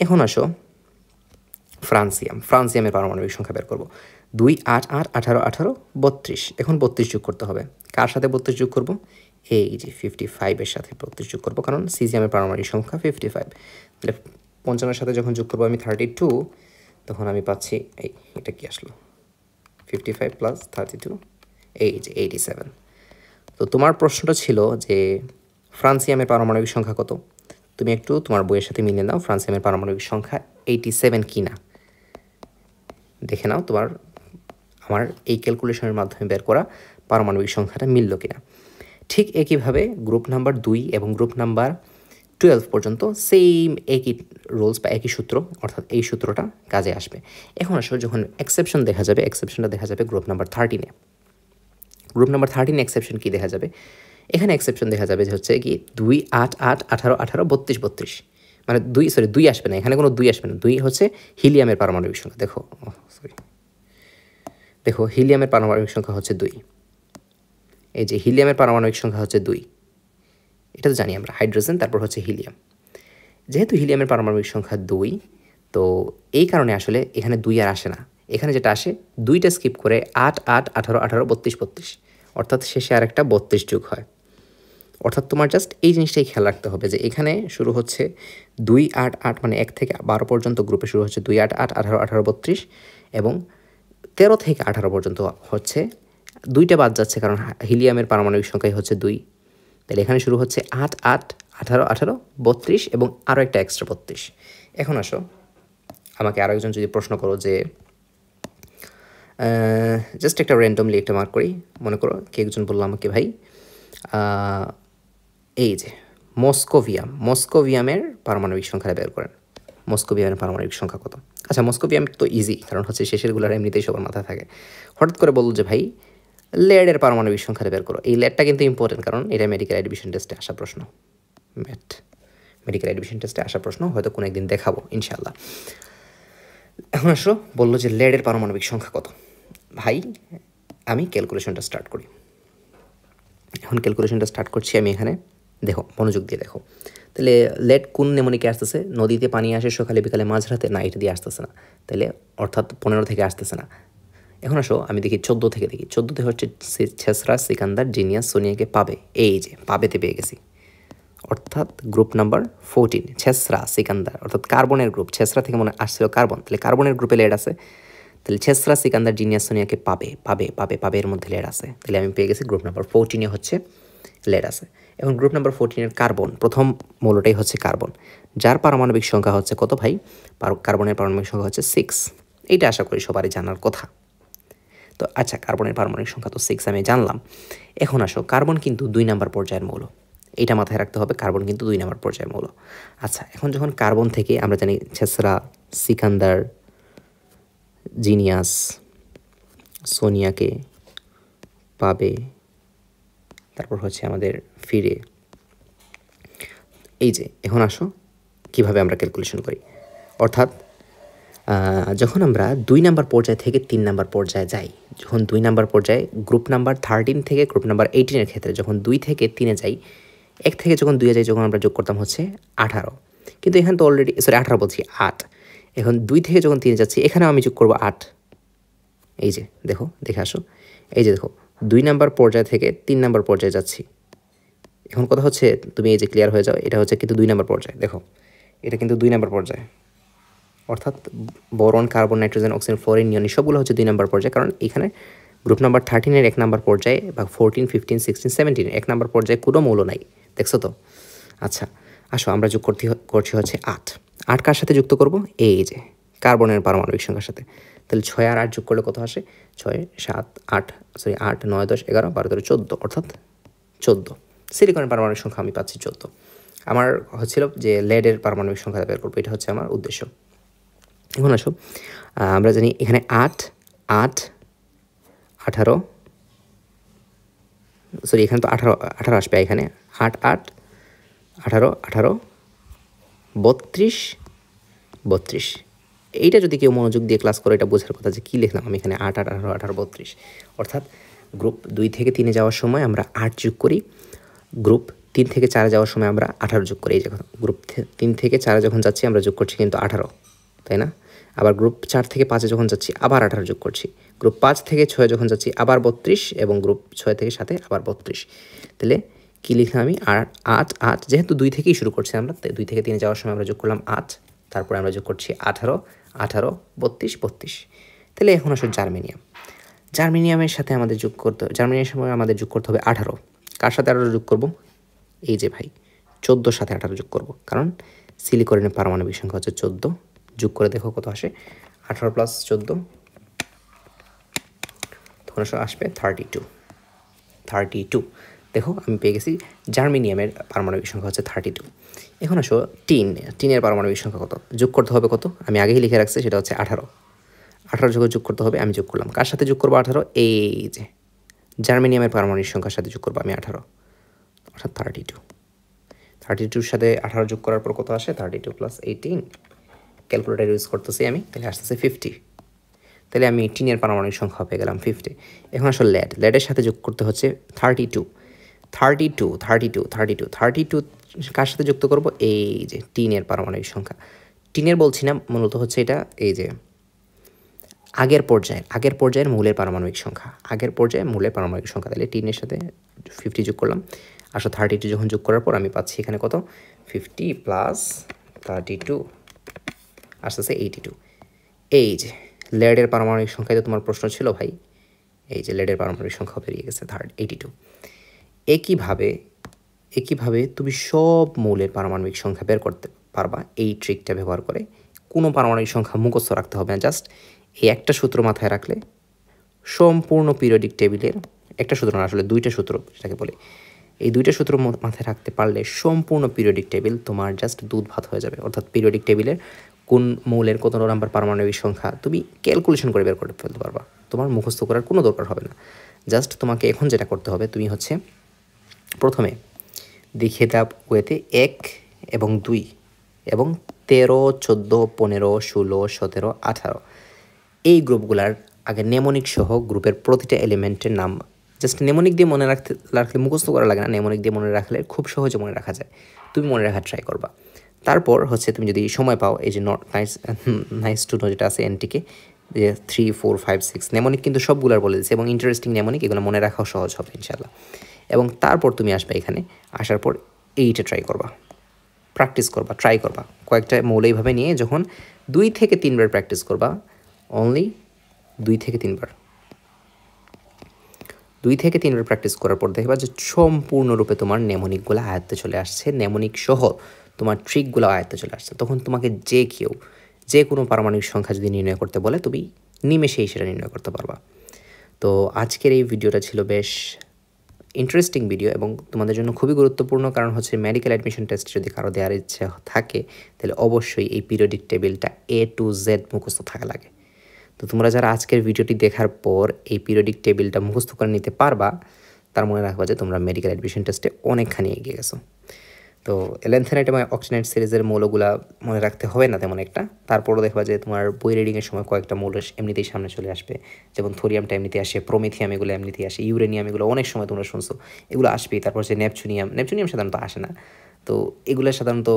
এখন আসো ফ্রান্সিয়ামের পারমাণবিক সংখ্যা বের করব। 2, 8, 8, 18, 18, 32, এখন 32 যোগ করতে হবে। কার সাথে 32 যোগ করব? এই যে 55-এর সাথে 32 যোগ করবো, কারণ সিজিয়ামের পারমাণবিক সংখ্যা 55। তাহলে 55-এর সাথে যখন যোগ করবো আমি 32, তখন আমি পাচ্ছি এটা কি আসলো? 55 + 32, এই যে 87। তো তোমার প্রশ্নটা ছিল যে ফ্রান্সিয়ামের পারমাণবিক সংখ্যা কত? তুমি একটু তোমার বইয়ের সাথে মিলিয়ে নাও ফ্রান্সিয়ামের পারমাণবিক সংখ্যা 87 কি না দেখে নাও, আমার এই ক্যালকুলেশনের মাধ্যমে বের করা পারমাণবিক সংখ্যাটা মিলল কিনা। ঠিক একইভাবে গ্রুপ নাম্বার 2 এবং গ্রুপ নাম্বার 12 পর্যন্ত সেম একই রুলস বা একই সূত্র, অর্থাৎ এই সূত্রটা কাজে আসবে। এখন আসলে যখন এক্সেপশনটা দেখা যাবে গ্রুপ নাম্বার 13-এ। গ্রুপ নাম্বার 13 এক্সেপশন কি দেখা যাবে? এখানে এক্সেপশন দেখা যাবে যে হচ্ছে কি 2, 8, 8, 18, 18, 32, 32, মানে 2 আসবে না, এখানে কোনো 2 আসবে না। 2 হচ্ছে হিলিয়ামের পারমাণবিক সংখ্যা। দেখো দেখো হিলিয়ামের পারমাণবিক সংখ্যা হচ্ছে 2, এই যে হিলিয়ামের পারমাণবিক সংখ্যা হচ্ছে 2, এটা তো জানি আমরা, হাইড্রোজেন তারপর হচ্ছে হিলিয়াম। যেহেতু হিলিয়ামের পারমাণবিক সংখ্যা 2, তো এই কারণে আসলে এখানে 2 আর আসে না, এখানে যেটা আসে 2টা স্কিপ করে 8 8 18 18 32 32, অর্থাৎ শেষে আর একটা 32 যোগ হয়। অর্থাৎ তোমার জাস্ট এই জিনিসটাই খেয়াল রাখতে হবে যে এখানে শুরু হচ্ছে 2 8 8, মানে 1 থেকে 12 পর্যন্ত গ্রুপে শুরু হচ্ছে 2 8 8 18 18 32, এবং 13 থেকে 18 পর্যন্ত হচ্ছে 2টা বাদ যাচ্ছে কারণ হিলিয়ামের পারমাণবিক সংখ্যাই হচ্ছে 2, তাহলে এখানে শুরু হচ্ছে 8 8 18 18 32 এবং আরও একটা এক্সট্রা 32। এখন আসো আমাকে আরও একজন যদি প্রশ্ন করো যে জাস্ট একটা র্যান্ডমলি একটা মার্ক করি, মনে করো কে একজন বললো আমাকে ভাই এই যে মস্কোভিয়ামের পারমাণবিক সংখ্যা বের করেন, মস্কোভিয়ামের পারমাণবিক সংখ্যা কত? আচ্ছা মস্কোভিয়াম তো ইজি, কারণ হচ্ছে শেষেরগুলোর এমনিতেই সবার মাথায় থাকে। হঠাৎ করে বললো যে ভাই লেডের পারমাণবিক সংখ্যা বের করো। এই লেডটা কিন্তু ইম্পর্টেন্ট, কারণ এটা মেডিকেল অ্যাডমিশন টেস্টে আসা প্রশ্ন, মেডিকেল অ্যাডমিশন টেস্টে আসা প্রশ্ন, হয়তো কোনো একদিন দেখাবো ইনশাল্লাহ। এখন আসো বললো যে লেডের পারমাণবিক সংখ্যা কত? ভাই আমি ক্যালকুলেশনটা স্টার্ট করি। এখন ক্যালকুলেশনটা স্টার্ট করছি আমি এখানে, দেখো মনোযোগ দিয়ে দেখো। তাহলে লেড কোন নেমনিকে আসতেছে? নদীতে পানি আসে সকালে বিকালে মাঝরাতে, না এটা দিয়ে আসতেছে না, তাহলে অর্থাৎ 15 থেকে আসতেছে না। এখন আসো আমি দেখি 14 থেকে, দেখি 14তে হচ্ছে ছেসরা, সিকান্দার, জিনিয়াস, সোনিয়াকে পাবে, এই যে পাবেতে পেয়ে গেছি, অর্থাৎ গ্রুপ নাম্বার 14 ছেসরা সিকান্দার, অর্থাৎ কার্বনের গ্রুপ। ছেসরা থেকে মনে আসছিল কার্বন, তাহলে কার্বনের গ্রুপে লেড আছে, তাহলে ছেসরা, সিকান্দার, জিনিয়াস, সোনিয়াকে পাবে পাবে পাবে পাবে এর মধ্যে লেড আছে, তাহলে আমি পেয়ে গেছি গ্রুপ নাম্বার 14-এ হচ্ছে লেড আছে। এখন গ্রুপ নাম্বার 14-এর কার্বন, প্রথম মৌলটাই হচ্ছে কার্বন, যার পারমাণবিক সংখ্যা হচ্ছে কত ভাই? কার্বনের পারমাণবিক সংখ্যা হচ্ছে 6, এইটা আশা করি সবারই জানার কথা। তো আচ্ছা কার্বনের পারমাণবিক সংখ্যা তো 6 আমি জানলাম। এখন আসো কার্বন কিন্তু 2 নাম্বার পর্যায়ের মৌল, এইটা মাথায় রাখতে হবে, কার্বন কিন্তু 2 নাম্বার পর্যায়ের মৌল। আচ্ছা এখন যখন কার্বন থেকে আমরা জানি ছেসরা, সিকান্দার, জিনিয়াস, সোনিয়াকে পাবে, তারপর হচ্ছে আমাদের ফিরে, এই যে এখন আসো কিভাবে আমরা ক্যালকুলেশন করি। অর্থাৎ যখন আমরা 2 নাম্বার পর্যায় থেকে 3 নাম্বার পর্যায়ে যাই, যখন 2 নাম্বার পর্যায়ে গ্রুপ নাম্বার 13 থেকে গ্রুপ নাম্বার 18-এর ক্ষেত্রে যখন 2 থেকে 3-এ যাই, 1 থেকে যখন 2-এ যাই, যখন আমরা যোগ করতাম হচ্ছে 18, কিন্তু এখানে তো অলরেডি 18 বলছি 8, এখন 2 থেকে যখন 3-এ যাচ্ছি এখানেও আমি যোগ করবো 8, এই যে দেখো দেখে আসো, এই যে দেখো 2 নাম্বার পর্যায় থেকে 3 নাম্বার পর্যায়ে যাচ্ছি। এখন কথা হচ্ছে তুমি এই যে ক্লিয়ার হয়ে যাও, এটা হচ্ছে কিন্তু 2 নাম্বার পর্যায়ে, দেখো এটা কিন্তু 2 নাম্বার পর্যায়ে, অর্থাৎ boron, carbon, nitrogen, oxygen, fluorine, neon সবগুলো হচ্ছে 2 নাম্বার পর্যায়ে, কারণ এখানে গ্রুপ নাম্বার 13-এর 1 নাম্বার পর্যায়ে বা 14 15 16 17 1 নাম্বার পর্যায়ে কোনো মৌল নাই, দেখছো তো। আচ্ছা আসো আমরা যোগ করছি হচ্ছে 8, 8 কার সাথে যুক্ত করব? এই যে কার্বনের পারমাণবিক সংখ্যার সাথে, তাহলে 6 আর 8 যোগ করলে কত আসে? 6 7 8 সরি 8 9 10 11 12 13 14, অর্থাৎ 14। সিলিকনের পারমাণবিক সংখ্যা আমি পাচ্ছি 14। আমার হচ্ছিল যে লেডের পারমাণবিক সংখ্যা বের করবো, এটা হচ্ছে আমার উদ্দেশ্য। এখন আসো আমরা জানি এখানে 8 8 18, সরি এখানে তো 18 18 আসবে, এখানে 8 8 18 18 32 32। এইটা যদি কেউ মনোযোগ দিয়ে ক্লাস করে এটা বোঝার কথা যে কী লিখলাম আমি এখানে 8 8 18 18 32, অর্থাৎ গ্রুপ 2 থেকে 3-এ যাওয়ার সময় আমরা 8 যোগ করি, গ্রুপ 3 থেকে 4-এ যাওয়ার সময় আমরা 18 যোগ করি। এই যে গ্রুপ 3 থেকে 4-এ যখন যাচ্ছি আমরা যোগ করছি কিন্তু 18, তাই না? আবার গ্রুপ 4 থেকে 5-এ যখন যাচ্ছি আবার 18 যোগ করছি, গ্রুপ 5 থেকে 6-এ যখন যাচ্ছি আবার 32, এবং গ্রুপ 6 থেকে 7-এ আবার 32। তাহলে কী লিখলাম আমি? 8 8, যেহেতু 2 থেকেই শুরু করছি আমরা, 2 থেকে 3-এ যাওয়ার সময় আমরা যোগ করলাম 8, তারপরে আমরা যোগ করছি 18 18 32 32। তাহলে এখন আসলে জার্মেনিয়ামের সাথে আমাদের যোগ করতে, জার্মেনিয়ামের সময় আমাদের যোগ করতে হবে 18, কার সাথে 18 যোগ করব? এই যে ভাই 14-র সাথে 18 যোগ করব, কারণ সিলিকনের পারমাণবিক সংখ্যা হচ্ছে 14, যোগ করে দেখো কত আসে, 18 + 14 তখন আসবে 32। দেখো আমি পেয়ে গেছি জার্মেনিয়ামের পারমাণবিক সংখ্যা হচ্ছে 32। এখন আসো টিনের পারমাণবিক সংখ্যা কত? যোগ করতে হবে কত? আমি আগেই লিখে রাখছি, সেটা হচ্ছে 18 যোগ করতে হবে, আমি যোগ করলাম। কার সাথে যোগ করবো 18? এই যে জার্মেনিয়ামের পারমাণবিক সংখ্যার সাথে যোগ করবো আমি 18, অর্থাৎ 32-র সাথে 18 যোগ করার পর কত আসে? 32 + 18, ক্যালকুলেটার ইউজ করতেছি আমি, তাহলে আসতেছে 50। তাহলে আমি টিনের পারমাণবিক সংখ্যা পেয়ে গেলাম 50। এখন আসলে লেডের সাথে যোগ করতে হচ্ছে 32 কার সাথে যুক্ত করব? এই যে টিনের পারমাণবিক সংখ্যা। টিনের বলছি না, মূলত হচ্ছে এটা এই যে আগের পর্যায়ের মূলের পারমাণবিক সংখ্যা, তাহলে টিনের সাথে 50 যোগ করলাম। আসলে 32 যখন যোগ করার পর আমি পাচ্ছি এখানে কত? 50 প্লাস 32 আসতেছে 82। এই যে লেডের পারমাণবিক সংখ্যায় তো তোমার প্রশ্ন ছিল ভাই, এই যে লেডের পারমাণবিক সংখ্যা বেরিয়ে গেছে 82। একইভাবে তুমি সব মৌলের পারমাণবিক সংখ্যা বের করতে পারবা এই ট্রিকটা ব্যবহার করে। কোনো পারমাণবিক সংখ্যা মুখস্থ রাখতে হবে না, জাস্ট এই একটা সূত্র মাথায় রাখলে সম্পূর্ণ পিরিয়ডিক টেবিলের, একটা সূত্র না আসলে দুইটা সূত্র যেটাকে বলে, এই দুইটা সূত্র মাথায় রাখতে পারলে সম্পূর্ণ পিরিয়ডিক টেবিল তোমার জাস্ট দুধ ভাত হয়ে যাবে। অর্থাৎ পিরিয়ডিক টেবিলের কোন মৌলের কত নাম্বার পারমাণবিক সংখ্যা তুমি ক্যালকুলেশন করে বের করে ফেলতে পারবা, তোমার মুখস্থ করার কোনো দরকার হবে না। জাস্ট তোমাকে এখন যেটা করতে হবে, তুমি হচ্ছে প্রথমে দেখিয়ে দেওয়া ওয়েতে 1 এবং 2 এবং 13, 14, 15, 16, 17, 18 এই গ্রুপগুলার আগে নেমোনিক সহ গ্রুপের প্রতিটা এলিমেন্টের নাম জাস্ট নেমোনিক দিয়ে মনে রাখলে মুখস্থ করা লাগে না, নেমোনিক দিয়ে মনে রাখলে খুব সহজে মনে রাখা যায়। তুমি মনে রাখার ট্রাই করবা। তারপর হচ্ছে তুমি যদি সময় পাও, এই যে নাইস টু নো যেটা আছে এনটিকে, যে 3, 4, 5, 6 নেমোনিক কিন্তু সবগুলার বলে দিচ্ছে এবং ইন্টারেস্টিং নেমোনিক, এগুলো মনে রাখাও সহজ হবে ইনশাল্লাহ। এবং তারপর তুমি আসবে এখানে, আসার পর এইটা ট্রাই করবা, ট্রাই করবা কয়েকটা মৌল এইভাবে নিয়ে যখন 2 থেকে 3 বার প্র্যাকটিস করবা, অনলি 2 থেকে 3 বার প্র্যাকটিস করার পর দেখবা যে সম্পূর্ণরূপে তোমার নেমোনিকগুলো আয়ত্তে চলে আসছে, নেমোনিক সহ তোমার ট্রিকগুলো আয়ত্তে চলে আসছে। তখন তোমাকে যে কোনো পারমাণবিক সংখ্যা যদি নির্ণয় করতে বলে, তুমি নিমেষেই সেটা নির্ণয় করতে পারবা। তো আজকের এই ভিডিওটা ছিল বেশ ইন্টারেস্টিং ভিডিও এবং তোমাদের জন্য খুবই গুরুত্বপূর্ণ, কারণ হচ্ছে মেডিকেল অ্যাডমিশন টেস্ট যদি কারো দেওয়ার ইচ্ছা থাকে তাহলে অবশ্যই এই পিরিয়ডিক টেবিলটা A to Z মুখস্থ থাকা লাগে। তো তোমরা যারা আজকের ভিডিওটি দেখার পর এই পিরিয়ডিক টেবিলটা মুখস্থ করে নিতে পারবা, তার মনে রাখবা যে তোমরা মেডিকেল অ্যাডমিশন টেস্টে অনেকখানি এগিয়ে গেছো। তো ল্যান্থেনাইট এবং অক্সিনাইট সিরিজের মৌলগুলা মনে রাখতে হবে না তেমন একটা, তারপরও দেখবা যে তোমার বই রিডিংয়ের সময় কয়েকটা মৌল এমনিতেই সামনে চলে আসবে, যেমন থোরিয়ামটা এমনিতে আসে, প্রোমিথিয়াম এগুলো এমনিতেই আসে, ইউরেনিয়াম এগুলো অনেক সময় তোমরা শুনছো, এগুলো আসবেই। তারপর হচ্ছে নেপচুনিয়াম সাধারণত আসে না, তো এগুলো সাধারণত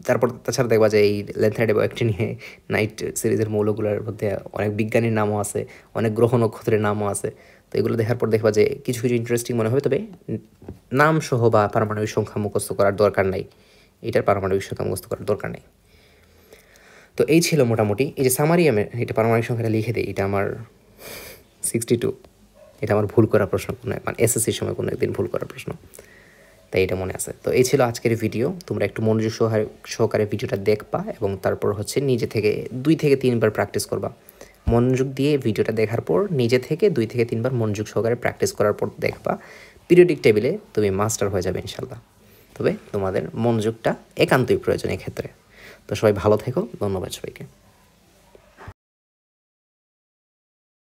তারপর তাছাড়া দেখবা যে এই ল্যান্থেনাইট এবং অ্যাক্টিনাইট সিরিজের মৌলগুলোর মধ্যে অনেক বিজ্ঞানীর নামও আছে, অনেক গ্রহ নক্ষত্রের নামও আছে। তো এগুলো দেখার পর দেখবা যে কিছু ইন্টারেস্টিং মনে হবে, তবে নাম সহ বা পারমাণবিক সংখ্যা মুখস্থ করার দরকার নাই, এটার পারমাণবিক সংখ্যা মুখস্থ করার দরকার নেই। তো এই ছিল মোটামুটি, এই যে সামারি আমি এটা পারমাণবিক সংখ্যাটা লিখে দিই, এটা আমার 62, এটা আমার ভুল করা প্রশ্ন, মানে এসএসসির সময় কোনো একদিন ভুল করা প্রশ্ন, তাই এটা মনে আছে। তো এই ছিল আজকের ভিডিও, তোমরা একটু মনোযোগ সহকারে ভিডিওটা দেখবা এবং তারপর হচ্ছে নিজে থেকে 2 থেকে 3 বার প্র্যাকটিস করবা। মনোযোগ দিয়ে ভিডিওটা দেখার পর নিজে থেকে 2 থেকে 3 বার মনোযোগ সহকারে প্র্যাকটিস করার পর দেখবা পিরিয়ডিক টেবিলে তুমি মাস্টার হয়ে যাবে ইনশাল্লাহ। তবে তোমাদের মনোযোগটা একান্তই প্রয়োজন এক্ষেত্রে। তো সবাই ভালো থেকো, ধন্যবাদ সবাইকে।